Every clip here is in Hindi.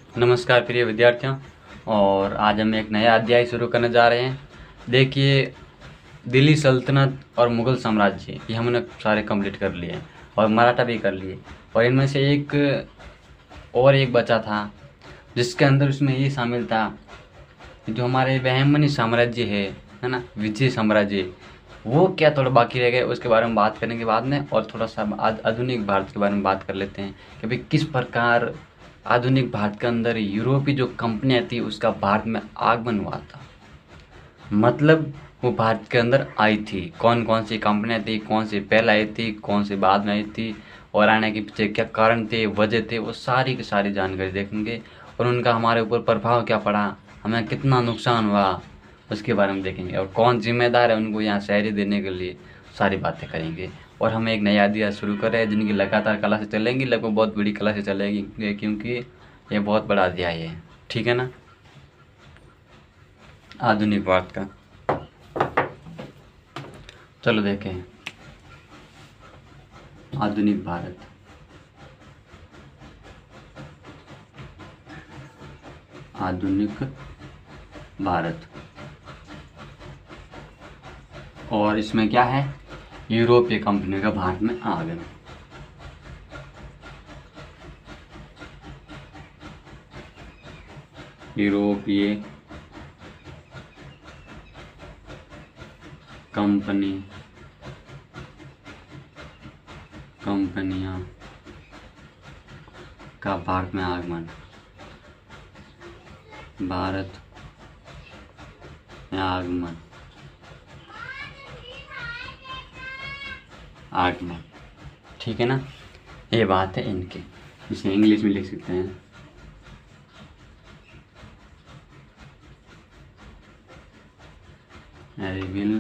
नमस्कार प्रिय विद्यार्थियों। और आज हम एक नया अध्याय शुरू करने जा रहे हैं। देखिए, दिल्ली सल्तनत और मुग़ल साम्राज्य ये हमने सारे कंप्लीट कर लिए और मराठा भी कर लिए। और इनमें से एक बचा था जिसके अंदर उसमें ये शामिल था जो हमारे बहमनी साम्राज्य है ना, विजय साम्राज्य। वो क्या थोड़ा बाकी रह गए, उसके बारे में बात करेंगे बाद में। और थोड़ा सा आधुनिक भारत के बारे में बात कर लेते हैं कि भाई किस प्रकार आधुनिक भारत के अंदर यूरोपीय जो कंपनियां थी उसका भारत में आगमन हुआ था। मतलब वो भारत के अंदर आई थी, कौन कौन सी कंपनियां थी, कौन सी पहले आई थी, कौन सी बाद में आई थी, और आने के पीछे क्या कारण थे, वजह थे, वो सारी की सारी जानकारी देखेंगे। और उनका हमारे ऊपर प्रभाव क्या पड़ा, हमें कितना नुकसान हुआ, उसके बारे में देखेंगे। और कौन जिम्मेदार है उनको यहाँ शहरी देने के लिए, सारी बातें करेंगे। और हम एक नया अध्याय शुरू कर रहे हैं जिनकी लगातार कला से चलेंगी, लगभग बहुत बड़ी कला से चलेगी क्योंकि ये बहुत बड़ा अध्याय है। ठीक है ना, आधुनिक भारत का। चलो देखें आधुनिक भारत। आधुनिक भारत और इसमें क्या है, यूरोपीय कंपनी का भारत में आगमन। यूरोपीय कंपनियां का भारत में आगमन। भारत में आगमन ठीक है ना, ये बात है इनकी। इसे इंग्लिश में लिख सकते हैं अरेबिल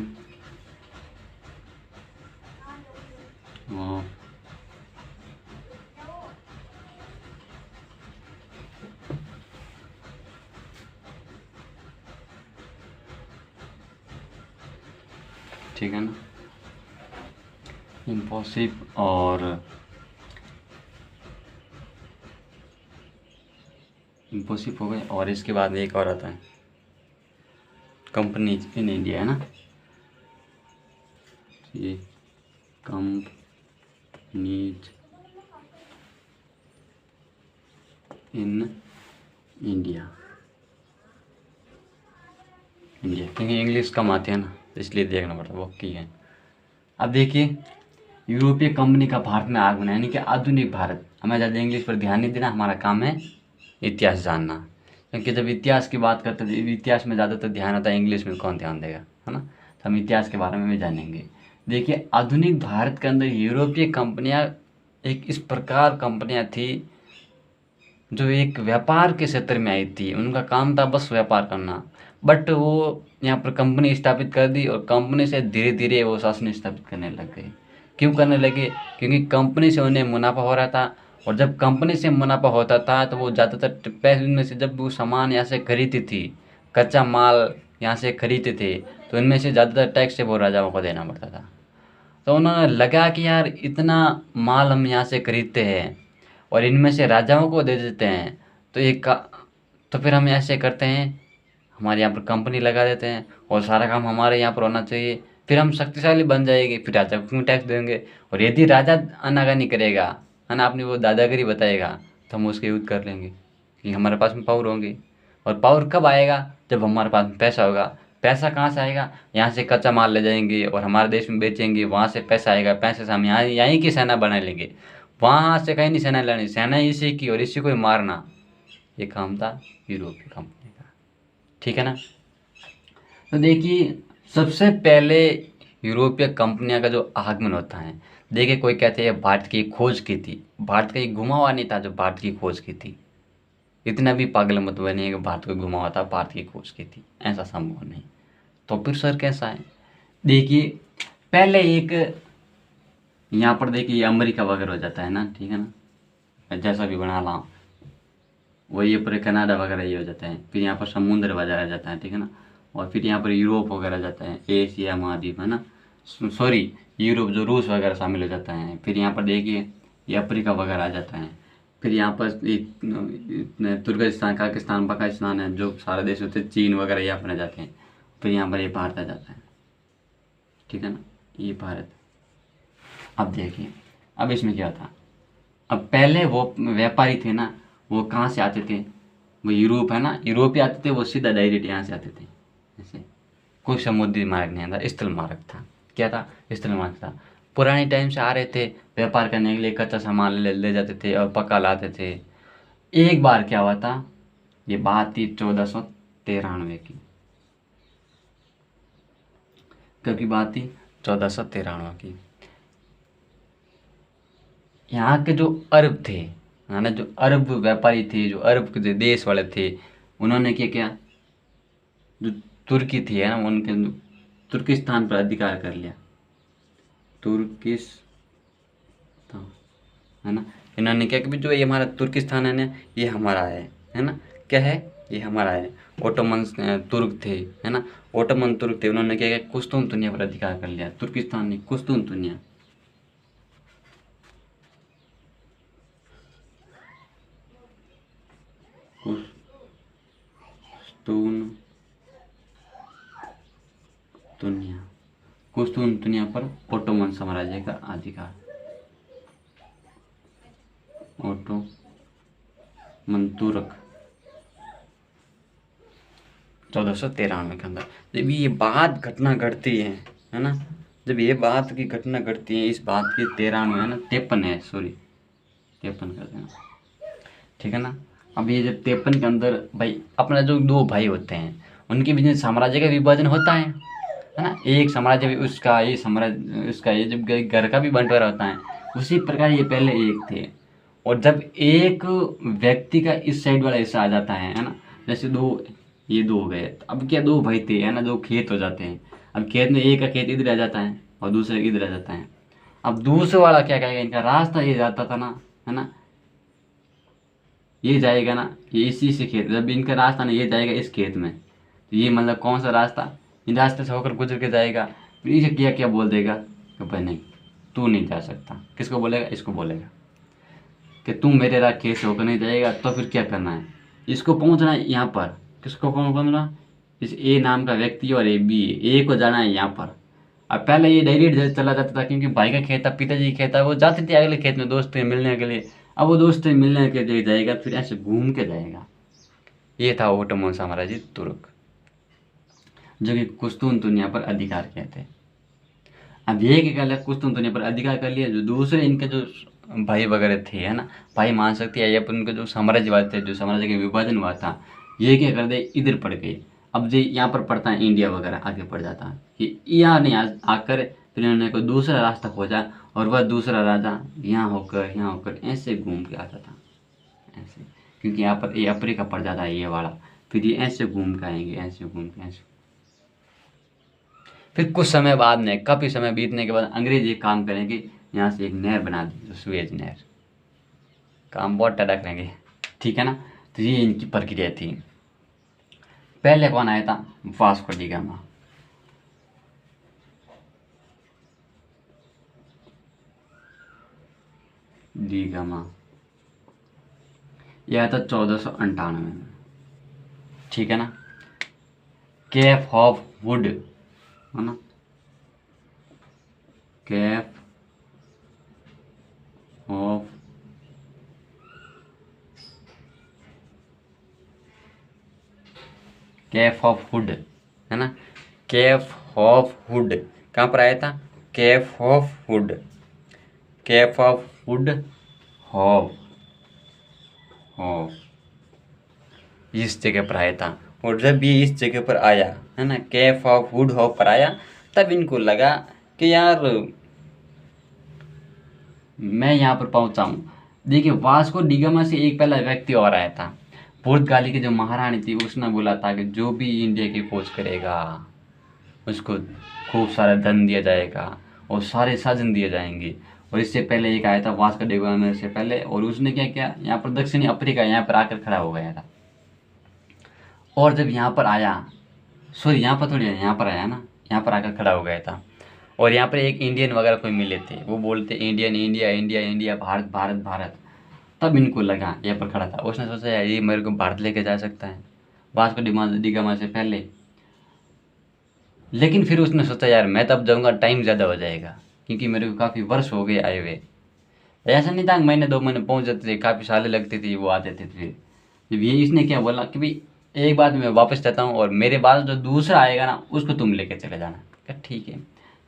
ऑफ ठीक है ना, इम्पॉसिबल और इम्पॉसिबल हो गए। और इसके बाद एक और आता है कंपनीज इन इंडिया, है ना, ये कंपनीज इन इंडिया क्योंकि इंग्लिश कम आती है ना, इसलिए देखना पड़ता है वो की है। अब देखिए, यूरोपीय कंपनी का भारत में आगमन यानी कि आधुनिक भारत। हमें ज़्यादा इंग्लिश पर ध्यान नहीं देना, हमारा काम है इतिहास जानना। क्योंकि जब इतिहास की बात करते हैं तो इतिहास में ज़्यादातर ध्यान होता है, इंग्लिश में कौन ध्यान देगा, है ना। तो हम इतिहास के बारे में भी जानेंगे। देखिए, आधुनिक भारत के अंदर यूरोपीय कंपनियाँ एक इस प्रकार कंपनियाँ थी जो एक व्यापार के क्षेत्र में आई थी। उनका काम था बस व्यापार करना। बट वो यहाँ पर कंपनी स्थापित कर दी और कंपनी से धीरे धीरे वो शासन स्थापित करने लग गए। क्यों करने लगे, क्योंकि कंपनी से उन्हें मुनाफा हो रहा था। और जब कंपनी से मुनाफा होता था तो वो ज़्यादातर पैसे में से, जब वो सामान यहाँ से खरीदती थी, कच्चा माल यहाँ से खरीदते थे, तो इनमें से ज़्यादातर टैक्स से वो राजाओं को देना पड़ता था। तो उन्होंने लगा कि यार इतना माल हम यहाँ से खरीदते हैं और इनमें से राजाओं को दे देते हैं, तो तो फिर हम ऐसे करते हैं, हमारे यहाँ पर कंपनी लगा देते हैं और सारा काम हमारे यहाँ पर होना चाहिए। फिर हम शक्तिशाली बन जाएंगे, फिर राजा को क्यों टैक्स देंगे। और यदि राजा आनाकानी करेगा, है ना, अपनी वो दादागिरी बताएगा, तो हम उसके युद्ध कर लेंगे कि हमारे पास में पावर होंगे। और पावर कब आएगा, जब हमारे पास में पैसा होगा। पैसा कहाँ से आएगा, यहाँ से कच्चा माल ले जाएंगे और हमारे देश में बेचेंगे, वहाँ से पैसा आएगा। पैसे से हम यहाँ यहीं की सेना बना लेंगे, वहाँ से कहीं नहीं सेना लानी, सेना इसी की और इसी को ही मारना। ये काम था यूरोपीय कंपनी का। ठीक है ना। तो देखिए, सबसे पहले यूरोपीय कंपनियां का जो आगमन होता है, देखिए कोई कहते हैं भारत की खोज की थी। भारत का ये घुमा हुआ नहीं था जो भारत की खोज की थी। इतना भी पागल मत बनिए कि भारत को घुमा हुआ था, भारत की खोज की थी, ऐसा संभव नहीं। तो फिर सर कैसा है, देखिए पहले एक यहाँ पर देखिए अमेरिका वगैरह हो जाता है ना, ठीक है ना, मैं जैसा भी बना रहा हूँ वही पर कनाडा वगैरह ये हो जाता है। फिर यहाँ पर समुद्र वगैरह जाता है, ठीक है ना। और फिर यहाँ पर यूरोप वगैरह जाता है, एशिया महाद्वीप, है ना, सॉरी यूरोप जो रूस वगैरह शामिल हो जाता है। फिर यहाँ पर देखिए ये अफ्रीका वगैरह आ जाता है। फिर यहाँ पर तुर्कस्तान, पाकिस्तान, पाकिस्तान है, जो सारे देश होते हैं, चीन वगैरह ये अपने जाते हैं। फिर यहाँ पर ये भारत आ जाता है, ठीक है ना, ये भारत। अब देखिए, अब इसमें क्या था, अब पहले वो व्यापारी थे ना, वो कहाँ से आते थे, वो यूरोप है ना, यूरोप ही आते थे, वो सीधा डायरेक्ट यहाँ से आते थे। जैसे कोई समुद्री मार्ग नहीं था, स्थल मार्ग था। क्या था? स्थल मार्ग था। पुराने टाइम से आ रहे थे, व्यापार करने के लिए कच्चा सामान ले जाते थे और पक्का लाते थे। एक बार क्या हुआ था, ये बात थी 1493 की, क्योंकि बात थी 1493 की। यहाँ के जो अरब थे, है ना, जो अरब व्यापारी थे, जो अरब के जो देश वाले थे, उन्होंने क्या किया, जो तुर्की थी, है ना, उनके तुर्किस्तान पर अधिकार कर लिया। तुर्किस्तान, है ना, इन्होंने क्या कि जो ये हमारा तुर्किस्तान है ना, ये हमारा है ना, क्या है, ये हमारा है। ओटोमन तुर्क थे, है ना, ओटोमन तुर्क थे, उन्होंने क्या किया, कुस्तुनतुनिया पर अधिकार कर लिया। तुर्किस्तान नहीं, कुस्तुनतुनिया। कुस्तुनतुनिया, कुस्तुनतुनिया पर ओटोमन साम्राज्य का अधिकार। ओटोमन तुर्क 1493 के अंदर जब ये बात घटना घटती है ना, जब ये बात की घटना घटती है, इस बात की 93 है ना, 53 है, सॉरी 53 कर देना, ठीक है ना। अब ये जब 53 के अंदर भाई अपना जो दो भाई होते हैं, उनके बीच में साम्राज्य का विभाजन होता है ना, एक साम्राज्य भी उसका, ये साम्राज्य उसका, ये जब घर का भी बंटवारा होता है, उसी प्रकार ये पहले एक थे। और जब एक व्यक्ति का इस साइड वाला हिस्सा आ जाता है ना, जैसे दो, ये दो हो गए, तो अब क्या, दो भाई थे, है ना, दो खेत हो जाते हैं। अब खेत में एक का खेत इधर आ जाता है और दूसरे इधर आ जाता है। अब दूसरे वाला क्या कहेगा, इनका रास्ता ये जाता था ना, है ना, ये जाएगा ना, ये इसी से खेत, जब इनका रास्ता ना ये जाएगा इस खेत में, तो ये मतलब कौन सा रास्ता, इन रास्ते से होकर गुजर के जाएगा। फिर इसे क्या क्या बोल देगा कि भाई नहीं, तू नहीं जा सकता। किसको बोलेगा? इसको बोलेगा कि तू मेरे राह खेत से होकर नहीं जाएगा। तो फिर क्या करना है, इसको पहुंचना है यहाँ पर। किसको पहुंचना? इस ए नाम का व्यक्ति और ए बी, ए को जाना है यहाँ पर। अब पहले ये डायरेक्ट चला जाता था, क्योंकि भाई का खेत था, पिताजी का खेत था, वो जाते थे अगले खेत में दोस्त से मिलने के लिए। अब वो दोस्त से मिलने के लिए जाएगा, फिर ऐसे घूम के जाएगा। ये था ओटोमन साम्राज्य तुर्क, जो कि कुस्तुनतुनिया पर अधिकार कहते हैं। अब ये क्या कर, कुस्तुनतुनिया पर अधिकार कर लिया, जो दूसरे इनके जो भाई वगैरह थे, है ना, भाई मान सकते हैं, या पर उनके जो साम्राज्यवाद थे, जो साम्राज्य का विभाजन हुआ था, ये क्या कर दे, इधर पड़ गए। अब जो यहाँ पर पड़ता है इंडिया वगैरह, आगे पड़ जाता है कि यहाँ नहीं आकर फिर इन्होंने कोई दूसरा रास्ता खोजा, और वह दूसरा राजा यहाँ होकर ऐसे घूम के आता था, ऐसे, क्योंकि यहाँ पर ये अफ्रीका पड़ जाता है ये वाला, फिर ये ऐसे घूम के आएंगे, ऐसे घूम के ऐसे। फिर कुछ समय बाद में, काफ़ी समय बीतने के बाद, अंग्रेज ये काम करेंगे, यहाँ से एक नहर बना दी, जो सुएज नहर। काम बहुत टड़क लेंगे, ठीक है ना। तो ये इनकी प्रक्रिया थी। पहले कौन आया था? Vasco D gamma. D gamma यह आया था 1498 में, ठीक है ना। केप ऑफ वुड, है ना, Cape of Cape of Good, है ना, केप ऑफ वुड कहाँ पर आया था? Cape of Good, Cape of Good Hope, इस जगह पर आया था। और जब ये इस जगह पर आया, है ना, केप ऑफ वुड हॉफ पर आया, तब इनको लगा कि यार मैं यहाँ पर पहुँचा हूँ। देखिए, वास्को डी गामा से एक पहला व्यक्ति और आया था। पुर्तगाली की जो महारानी थी, उसने बोला था कि जो भी इंडिया की खोज करेगा उसको खूब सारा धन दिया जाएगा और सारे साधन दिए जाएंगे। और इससे पहले एक आया था वास्को डी गामा से पहले, और उसने क्या किया, यहाँ पर दक्षिणी अफ्रीका यहाँ पर आकर खड़ा हो गया था। और जब यहाँ पर आया, सॉरी यहाँ पर थोड़ी, यहाँ पर आया ना, यहाँ पर आकर खड़ा हो गया था। और यहाँ पर एक इंडियन वगैरह कोई मिले थे, वो बोलते Indian, India India India, Bharat Bharat Bharat. तब इनको लगा यहाँ पर खड़ा था। उसने सोचा यार ये मेरे को भारत लेके जा सकता है, वास्को डी गामा से पहले। लेकिन फिर उसने सोचा यार मैं तब जाऊँगा टाइम ज़्यादा हो जाएगा, क्योंकि मेरे को काफ़ी वर्ष हो गए आए हुए। ऐसा नहीं था महीने 2 महीने पहुँच जाते थे, काफ़ी सालें लगती थी वो आते थे। फिर जब ये इसने क्या बोला कि भाई एक बात मैं वापस जाता हूँ और मेरे बाद जो दूसरा आएगा ना उसको तुम लेके चले जाना। क्या ठीक है,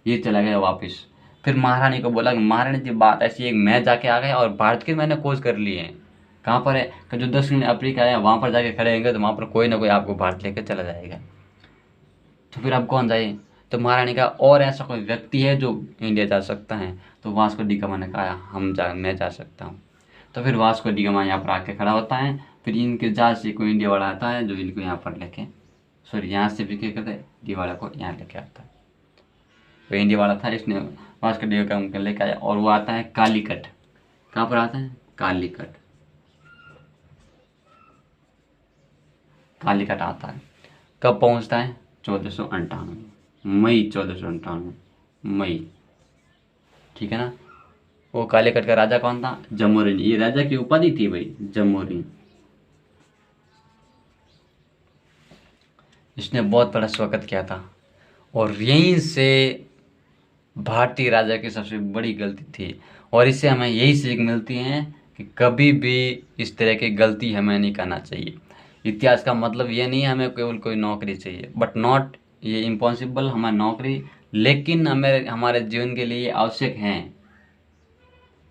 ये चला गया वापस। फिर महारानी को बोला कि महारानी जी बात ऐसी है, मैं जाके आ गया और भारत की मैंने खोज कर ली है। कहाँ पर है कि जो दक्षिण अफ्रीका है वहाँ पर जाके खड़े होंगे तो वहाँ पर कोई ना कोई आपको भारत लेके चला जाएगा। तो फिर अब कौन जाए? तो महारानी का और ऐसा कोई व्यक्ति है जो इंडिया जा सकता है? तो वास्को डी गामा ने कहा मैं जा सकता हूँ। तो फिर वास्को डी गामा यहाँ पर आके खड़ा होता है। फिर इनके जहाज से कोई इंडिया वाला आता है जो इनको यहाँ पर लेके, सॉरी यहाँ से भी क्या करता है, इंडिया वाला को यहाँ लेके आता है। तो इंडिया वाला था, इसने वास्को डी गामा लेके आया और वो आता है कालीकट। कहाँ पर आता है? कालीकट। कालीकट आता है। कब पहुँचता है? 1498 मई, 1498 मई, ठीक है ना। वो कालीकट का राजा कौन था? जमोरिन। ये राजा की उपाधि थी भाई, जमोरिन। इसने बहुत बड़ा स्वागत किया था और यहीं से भारतीय राजा की सबसे बड़ी गलती थी। और इससे हमें यही सीख मिलती है कि कभी भी इस तरह की गलती हमें नहीं करना चाहिए। इतिहास का मतलब ये नहीं है हमें केवल कोई नौकरी चाहिए, बट नॉट ये इम्पॉसिबल हमारी नौकरी, लेकिन हमें हमारे जीवन के लिए आवश्यक है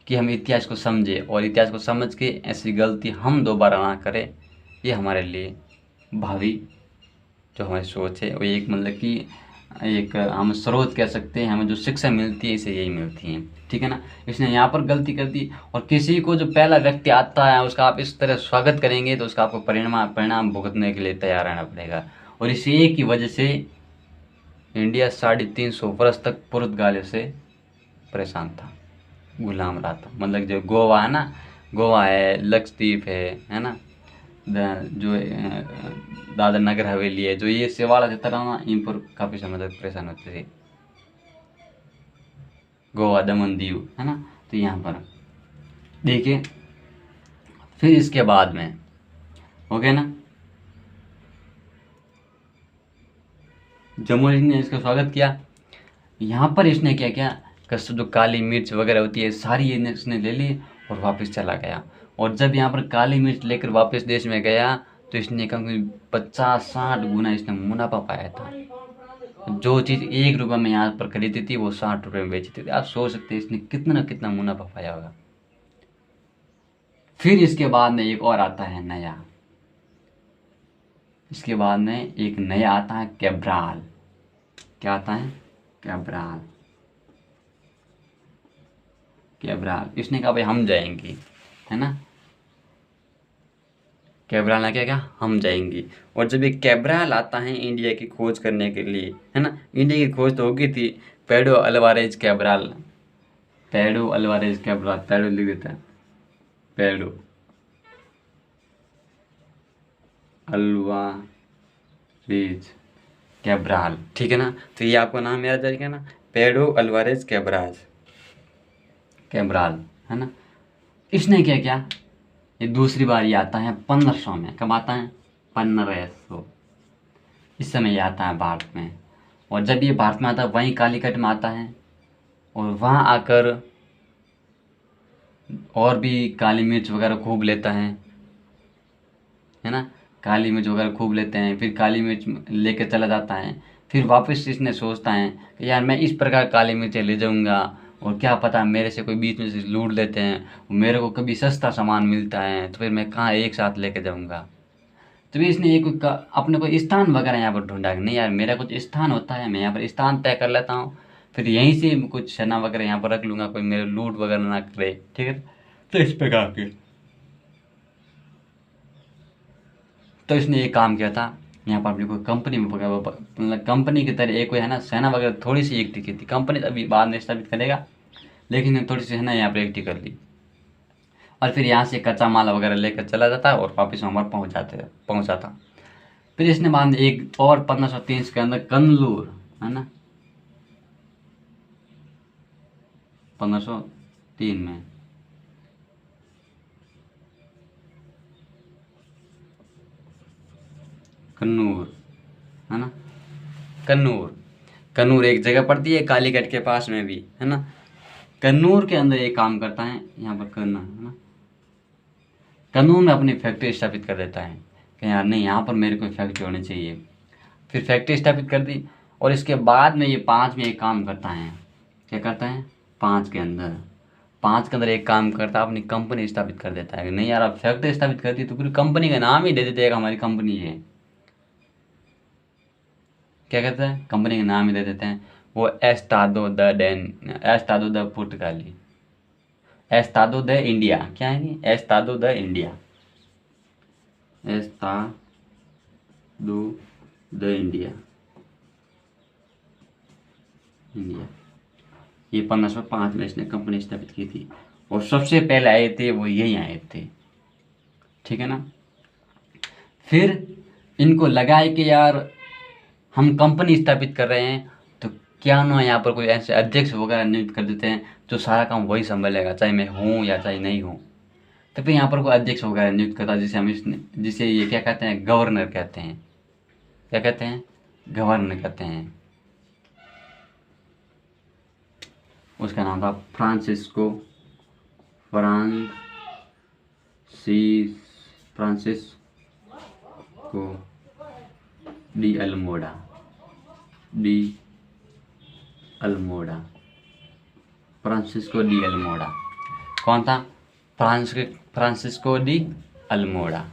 कि हम इतिहास को समझें और इतिहास को समझ के ऐसी गलती हम दोबारा ना करें। ये हमारे लिए भावी जो हमारी सोच है वो एक मतलब कि एक हम स्रोत कह सकते हैं, हमें जो शिक्षा मिलती है इसे यही मिलती है, ठीक है ना। इसने यहाँ पर गलती कर दी और किसी को जो पहला व्यक्ति आता है उसका आप इस तरह स्वागत करेंगे तो उसका आपको परिणाम भुगतने के लिए तैयार रहना पड़ेगा। और इसी एक की वजह से इंडिया 350 वर्ष तक पुर्तगालियों से परेशान था, गुलाम रहा था। मतलब जो गोवा है ना, गोवा है, लक्षद्वीप है ना, जो दादर नगर हवेली है, जो ये सेवाड़ा क्षेत्र है ना, इन पर काफ़ी समय तक परेशान होते थे। गोवा, दमन, दीव है ना। तो यहाँ पर देखिए फिर इसके बाद में हो गया ना, जमोरिन ने इसका स्वागत किया। यहाँ पर इसने क्या किया, कसम जो काली मिर्च वगैरह होती है सारी इसने ले ली और वापस चला गया। और जब यहाँ पर काली मिर्च लेकर वापस देश में गया तो इसने कम 50-60 गुना इसने मुनाफा पाया था। जो चीज़ 1 रुपये में यहाँ पर खरीदी थी वो 60 रुपये में बेची थी। आप सोच सकते हैं इसने कितना ना कितना मुनाफा पाया होगा। फिर इसके बाद में एक और आता है नया, इसके बाद में एक नया आता है कैब्राल। क्या आता है? कैब्राल। कैब्राल इसने कहा भाई हम जाएंगे, है ना। कैब्राल ने क्या कहा, हम जाएंगे। और जब ये कैब्राल आता है इंडिया की खोज करने के लिए, है ना, इंडिया की खोज तो हो गई थी, पेडो अल्वारेज कैब्राल, पेडो अल्वारेज कैब्राल, पेडो लिख देता है, पेडो अल्वारेज कैब्राल, ठीक है ना। तो ये आपको नाम याद रहेगा ना, पेडो अल्वारेज कैब्राल, कैब्राल, है ना। इसने क्या किया, ये दूसरी बार ये आता है 1500 में। कब आता है? 1500। इस समय ये आता है भारत में। और जब ये भारत में आता है वहीं कालीकट में आता है और वहाँ आकर और भी काली मिर्च वगैरह खूब लेता है ना, काली मिर्च वगैरह खूब लेते हैं। फिर काली मिर्च लेके चला जाता है। फिर वापस इसने सोचता है कि यार मैं इस प्रकार काली मिर्चें ले जाऊंगा और क्या पता मेरे से कोई बीच में से लूट लेते हैं, मेरे को कभी सस्ता सामान मिलता है तो फिर मैं कहाँ एक साथ लेके जाऊंगा। तो भी इसने एक अपने को स्थान वगैरह यहाँ पर ढूंढा कि नहीं यार मेरा कुछ स्थान होता है, मैं यहाँ पर स्थान तय कर लेता हूँ, फिर यहीं से कुछ सेना वगैरह यहाँ पर रख लूँगा, कोई मेरे लूट वगैरह ना करे, ठीक है। तो इस प्रकार के तो इसने एक काम किया था, यहाँ पर अपनी कोई कंपनी में मतलब कंपनी की तरह एक कोई है ना सेना वगैरह थोड़ी सी इकट्ठी की थी। कंपनी अभी बाद में स्थापित करेगा, लेकिन थोड़ी सी सेना यहाँ पर इकट्ठी कर ली और फिर यहाँ से कच्चा माल वगैरह लेकर चला जाता और वापस वहाँ पर पहुँचाता। फिर इसने बाद में एक और 1530 के अंदर कन्नूर, है ना, 1503 में कन्नूर, है ना, कन्नूर। कन्नूर एक जगह पड़ती है कालीकट के पास में भी, है ना। कन्नूर के अंदर एक काम करता है, यहाँ पर करना है ना, कन्नूर में अपनी फैक्ट्री स्थापित कर देता है कि यार नहीं, यहाँ पर मेरे को फैक्ट्री होनी चाहिए। फिर फैक्ट्री स्थापित कर दी, और इसके बाद में ये 5 में एक काम करता है। क्या करता है? 5 के अंदर एक काम करता है, अपनी कंपनी स्थापित कर देता है कि नहीं यार, अब फैक्ट्री स्थापित करती तो पूरी कंपनी का नाम ही दे देते हैं हमारी कंपनी है। क्या कहते हैं? कंपनी का नाम ही दे देते हैं वो, एस्तादो द पुर्तगाली, एस्तादो द इंडिया। क्या है ये? एस्तादो द इंडिया, एस्तादो द इंडिया, इंडिया। ये 1505 में इसने कंपनी स्थापित की थी, और सबसे पहले आए थे वो यही आए थे, ठीक है ना। फिर इनको लगा है कि यार हम कंपनी स्थापित कर रहे हैं, तो क्या ना यहाँ पर कोई ऐसे अध्यक्ष वगैरह नियुक्त कर देते हैं जो सारा काम वही संभालेगा, चाहे मैं हूँ या चाहे नहीं हूँ। तो फिर यहाँ पर कोई अध्यक्ष वगैरह नियुक्त करता है, जिसे ये क्या कहते हैं? गवर्नर कहते हैं। क्या कहते हैं? गवर्नर कहते हैं। उसका नाम था Francisco de Almora, Francisco de Almora. कौन था? Francisco de Almora.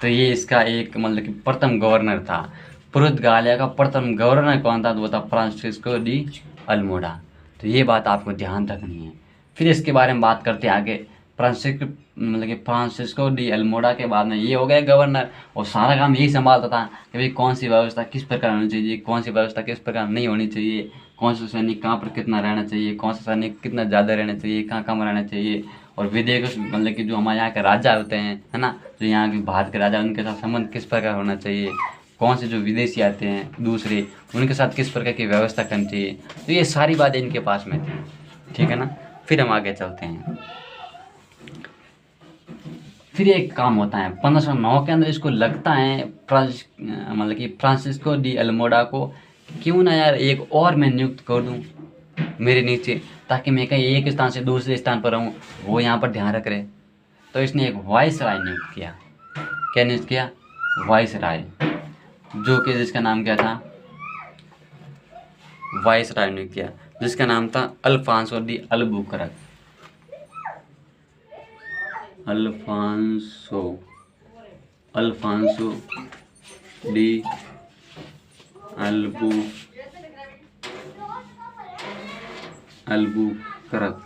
तो ये इसका एक मतलब कि प्रथम गवर्नर था। पुर्तगालिया का प्रथम गवर्नर कौन था? तो वो था फ्रांसिस्को डी अल्मोड़ा। तो ये बात आपको ध्यान रखनी है। फिर इसके बारे में बात करते हैं आगे। फ्रांसिस्को डी अल्मोड़ा के बाद में ये हो गया गवर्नर, और सारा काम यही संभालता था कि भाई कौन सी व्यवस्था किस प्रकार होनी चाहिए, कौन सी व्यवस्था किस प्रकार नहीं होनी चाहिए, कौन सा सैनिक कहाँ पर कितना रहना चाहिए, कौन सा सैनिक कितना ज़्यादा रहना चाहिए, कहाँ कम रहना चाहिए। और विदेश मतलब कि जो हमारे यहाँ के राजा होते हैं, है ना, जो यहाँ के भारत के राजा, उनके साथ संबंध किस प्रकार होना चाहिए, कौन से जो विदेशी आते हैं दूसरे, उनके साथ किस प्रकार की व्यवस्था करनी चाहिए। तो ये सारी बातें इनके पास में थी, ठीक है ना। फिर हम आगे चलते हैं। फिर एक काम होता है 1509 के अंदर, इसको लगता है मतलब कि फ्रांसिस्को डी अल्मोड़ा को, क्यों ना यार एक और मैं नियुक्त कर दूं मेरे नीचे, ताकि मैं कहीं एक स्थान से दूसरे स्थान पर रहूं, वो यहाँ पर ध्यान रख रहे। तो इसने एक वाइसराय नियुक्त किया। क्या नियुक्त किया? वाइसराय, जो कि जिसका नाम क्या था? वाइसराय नियुक्त किया, जिसका नाम था Alfonso de Albuquerque. Alfonso de Albuquerque,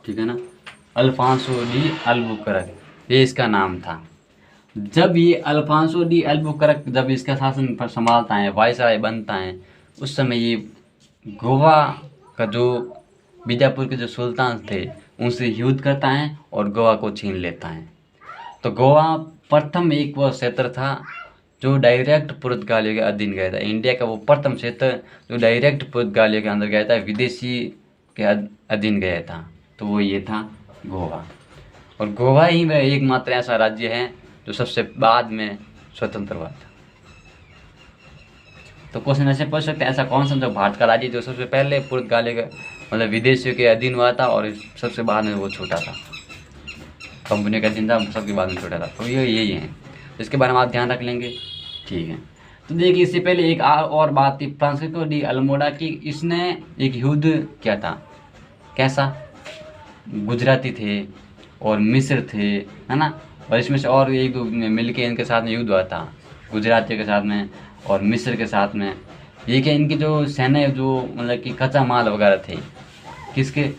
ठीक है ना। अल्फांसो डी अल्बुकर्क, ये इसका नाम था। जब ये अल्फांसो डी अल्बुकर्क जब इसका शासन पर संभालता है, वाइसराय बनता है, उस समय ये गोवा का जो बीजापुर के जो सुल्तान थे उनसे युद्ध करता है और गोवा को छीन लेता है। तो गोवा प्रथम एक वो क्षेत्र था जो डायरेक्ट पुर्तगालियों के अधीन गया था। इंडिया का वो प्रथम क्षेत्र जो डायरेक्ट पुर्तगालियों के अंदर गया था, विदेशी के अधीन गया था, तो वो ये था गोवा। और गोवा ही में एकमात्र ऐसा राज्य है जो सबसे बाद में स्वतंत्र हुआ था। तो क्वेश्चन ऐसे पूछ सकते हैं, ऐसा कौन सा जो भारत का राज्य जो सबसे पहले पुर्तगालियों के मतलब विदेशियों के अधीन हुआ था और सबसे बाद में वो छूटा था, कंपनी का अधीन था, सबके बाद में छूटा था। तो ये यही है, इसके बारे में आप ध्यान रख लेंगे, ठीक है। तो देखिए, इससे पहले एक और बात थी फ्रांसिस्को डी अल्मोड़ा की। इसने एक युद्ध किया था। कैसा? गुजराती थे और मिस्र थे, है ना, और इसमें से और एक मिल के इनके साथ में युद्ध हुआ था, गुजरातियों के साथ में और मिस्र के साथ में। ये क्या, इनकी जो सेना जो मतलब कि कच्चा माल वगैरह थे, किसके?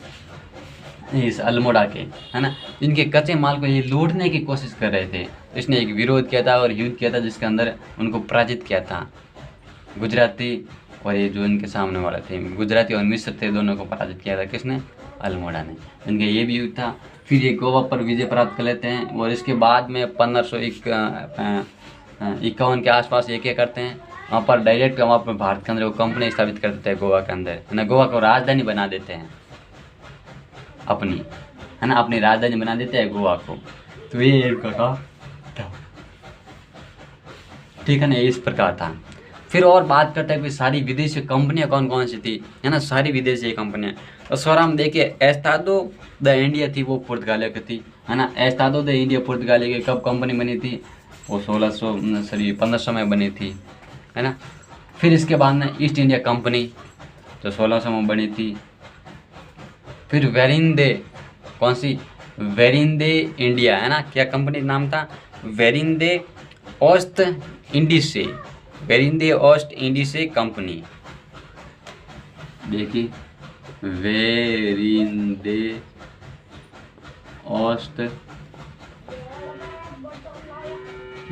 इस अल्मोड़ा के, है ना, इनके कच्चे माल को ये लूटने की कोशिश कर रहे थे। इसने एक विरोध किया था और युद्ध किया था, जिसके अंदर उनको पराजित किया था। गुजराती और ये जो इनके सामने वाले थे, गुजराती और मिस्र थे, दोनों को पराजित किया था किसने? अल्मोड़ा ने। इनका ये भी युद्ध था। फिर ये गोवा पर विजय प्राप्त कर लेते हैं, और इसके बाद में 1551 के आसपास ये क्या करते हैं, वहाँ पर डायरेक्ट वहाँ पर भारत के अंदर वो कंपनी स्थापित कर देते हैं गोवा के अंदर, है ना। गोवा को राजधानी बना देते हैं अपनी, है ना, अपनी राजधानी बना देते हैं गोवा को। तो ये इनका था। ठीक है ना, इस प्रकार था। फिर और बात करते हैं कि सारी विदेशी कंपनियां कौन कौन सी थी, है ना, सारी विदेशी कंपनियां। तो सर हम देखिए, एस्तादो द इंडिया थी, वो पुर्तगालिया की थी, है ना। एस्तादो द इंडिया पुर्तगालिया की कब कंपनी बनी थी, वो 1500 में बनी थी, है ना। फिर इसके बाद में ईस्ट इंडिया कंपनी जो 1600 में बनी थी। फिर वेरिंदे, कौन सी, वेरिंदे इंडिया, है ना, क्या कंपनी नाम था, वेरिंदे ओस्ट इंडीसे, वेरिंदे ओस्ट इंडीसे कंपनी। देखिए, वेरिंदे ओस्ट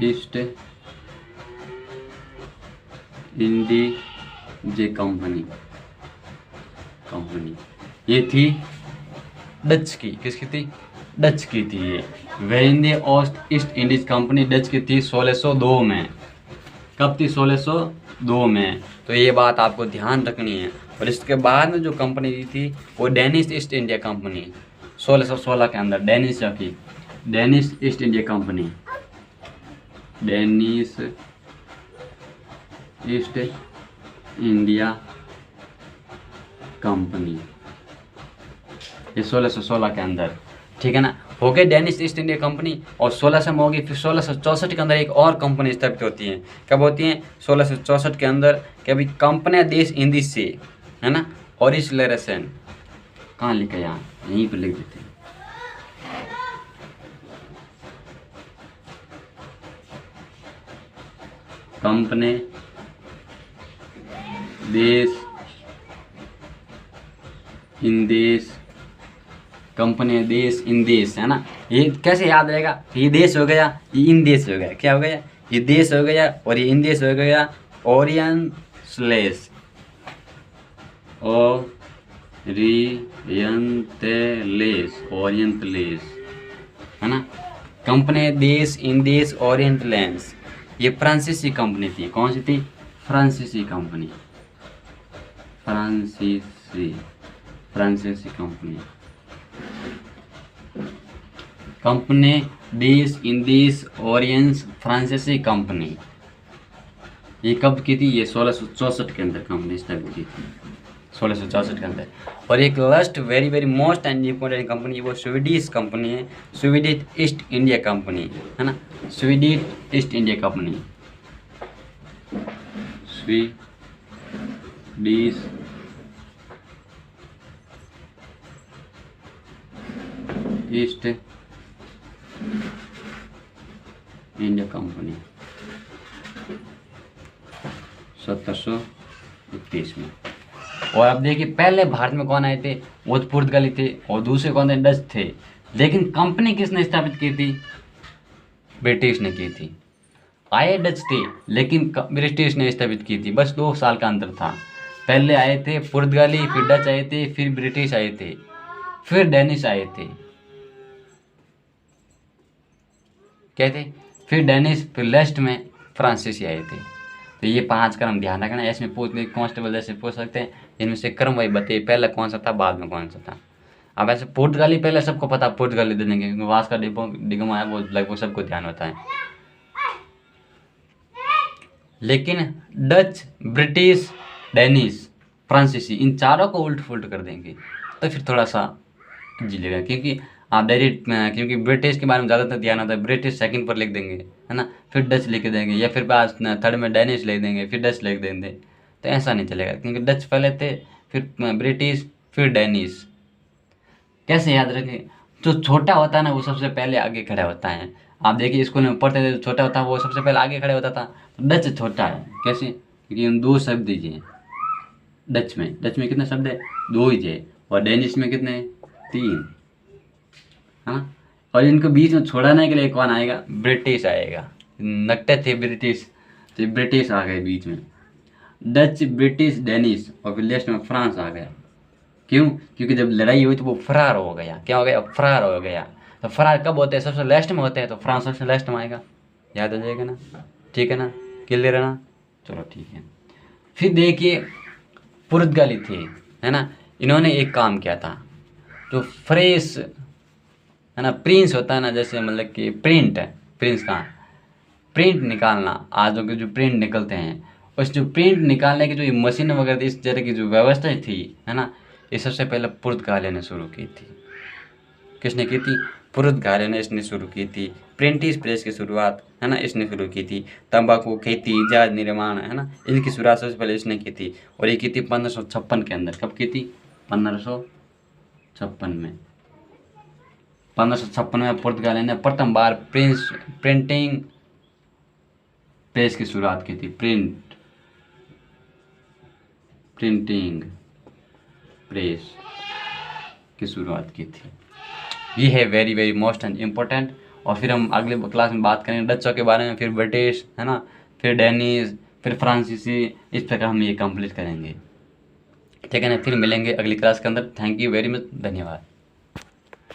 ईस्ट इंडीजे कंपनी, ये थी डच की, किसकी थी, डच की थी ये। वेरिंदे ओस्ट ईस्ट इंडीज कंपनी डच की थी 1602 में। कब थी, 1602 में। तो ये बात आपको ध्यान रखनी है। और इसके बाद में जो कंपनी दी थी वो डेनिश ईस्ट इंडिया कंपनी, 1616 के अंदर डेनिश की, Danish east India company, Danish east India company, ये 1616 के अंदर, ठीक है ना। हो गए डेनिश ईस्ट इंडिया कंपनी, और 1600 में होगी। फिर 1664 के अंदर एक और कंपनी स्थापित होती है। कब होती है, 1664 के अंदर, कि अभी कंपनी देश हिंदी से, है ना, और इस लरेसन कहाँ लिखा, यहाँ यहीं पर लिख देते हैं। कंपनी देश इन देश, कंपनी देश इन देश, है ना। ये कैसे याद रहेगा, ये देश हो गया, ये इन देश हो गया, क्या हो गया, ये देश हो गया और ये इन देश हो गया, ओरियंटलेस, ओरियंटलेस, है ना। कंपनी देश इन देश ओरियंटलेस, ये फ्रांसीसी कंपनी थी। कौन सी थी, फ्रांसीसी कंपनी, फ्रांसीसी कंपनी, कंपनी देश इन देश ओरियंस फ्रांसीसी कंपनी। ये कब की थी, ये 1664 के अंदर कंपनी स्थापित की थी, 1664 के अंदर। और एक last very very most and important company, वो स्वीडिश कंपनी है, स्वीडिश ईस्ट इंडिया कंपनी, है ना, Swedish east India company, Swedish east India company 1731 में। और अब देखिए, पहले भारत में कौन आए थे, वो तो पुर्तगाली थे, और दूसरे कौन थे, डच थे। लेकिन कंपनी किसने स्थापित की थी, ब्रिटिश ने की थी। आए डच थे, लेकिन ब्रिटिश ने स्थापित की थी। बस 2 साल का अंतर था। पहले आए थे पुर्तगाली, फिर डच आए थे, फिर ब्रिटिश आए थे, फिर डेनिश आए थे, कहते, फिर डेनिश, फिर लास्ट में फ्रांसीसी आए थे। तो ये 5 क्रम ध्यान रखना है। इसमें पूछ कांस्टेबल जैसे पूछ सकते हैं, इनमें से क्रम वही बताइए, पहले कौन सा था, बाद में कौन सा था। अब ऐसे पुर्तगाली पहले सबको पता, पुर्तगाली दे देंगे क्योंकि वास्को डिगामा है, वो लगभग सबको ध्यान होता है। लेकिन डच, ब्रिटिश, डेनिश, फ्रांसीसी, इन चारों को उल्ट फुल्ट कर देंगे तो फिर थोड़ा सा जी लेगा, क्योंकि आप डायरेक्ट, क्योंकि ब्रिटिश के बारे में ज़्यादातर ध्यान आता है, ब्रिटिश सेकंड पर लिख देंगे, है ना, फिर डच लिख देंगे, या फिर पास थर्ड में डेनिश लिख देंगे, फिर डच लिख देंगे। तो ऐसा नहीं चलेगा, क्योंकि डच पहले थे, फिर ब्रिटिश, फिर डेनिश। कैसे याद रखें, जो छोटा होता है ना वो सबसे पहले आगे खड़ा होता है। आप देखिए स्कूल में पढ़ते थे, छोटा होता है वो सबसे पहले आगे खड़े होता था। तो डच छोटा है, कैसे, क्योंकि हम 2 शब्द दीजिए डच में कितने शब्द है, 2 ही है, और डेनिश में कितने, 3, हाँ। और इनको बीच में छोड़ाने के लिए कौन आएगा, ब्रिटिश आएगा। नकटे थे ब्रिटिश, तो ब्रिटिश आ गए बीच में, डच, ब्रिटिश, डेनिश, और फिर लास्ट में फ्रांस आ गया। क्यों, क्योंकि जब लड़ाई हुई तो वो फरार हो गया। क्या हो गया, फरार हो गया। तो फरार कब होते हैं, सबसे लास्ट में होते हैं, तो फ्रांस सबसे लास्ट में आएगा। याद हो जाएगा ना, ठीक है ना, क्लियर है ना, चलो ठीक है। फिर देखिए, पुर्तगाली थे, है ना, इन्होंने एक काम किया था, जो फ्रेश, है ना, प्रिंस होता है ना, जैसे मतलब कि प्रिंट है, प्रिंस कहाँ, प्रिंट निकालना, आज जो प्रिंट निकलते हैं, उस जो प्रिंट निकालने की जो ये मशीन वगैरह थी, इस तरह की जो व्यवस्था थी, है ना, ये सबसे पहले पुर्तगालियों ने शुरू की थी। किसने की थी? पुर्तगालियों ने इसने शुरू की थी। प्रिंटिंग प्रेस की शुरुआत, है ना, इसने शुरू की थी। तंबाकू खेती, जहाज निर्माण, है ना, इनकी शुरुआत सबसे पहले इसने की थी, और ये की थी 1556 के अंदर। कब की थी? 1556 में। 1556 में पुर्तगालियों ने प्रथम बार प्रिंटिंग प्रेस की शुरुआत की थी। प्रिंटिंग प्रेस की शुरुआत की थी। ये है very very most and important. और फिर हम अगले क्लास में बात करेंगे डचों के बारे में, फिर ब्रिटिश, है ना, फिर डेनिश, फिर फ्रांसीसी, इस प्रकार हम ये कंप्लीट करेंगे। ठीक है ना, फिर मिलेंगे अगली क्लास के अंदर। थैंक यू वेरी मच, धन्यवाद।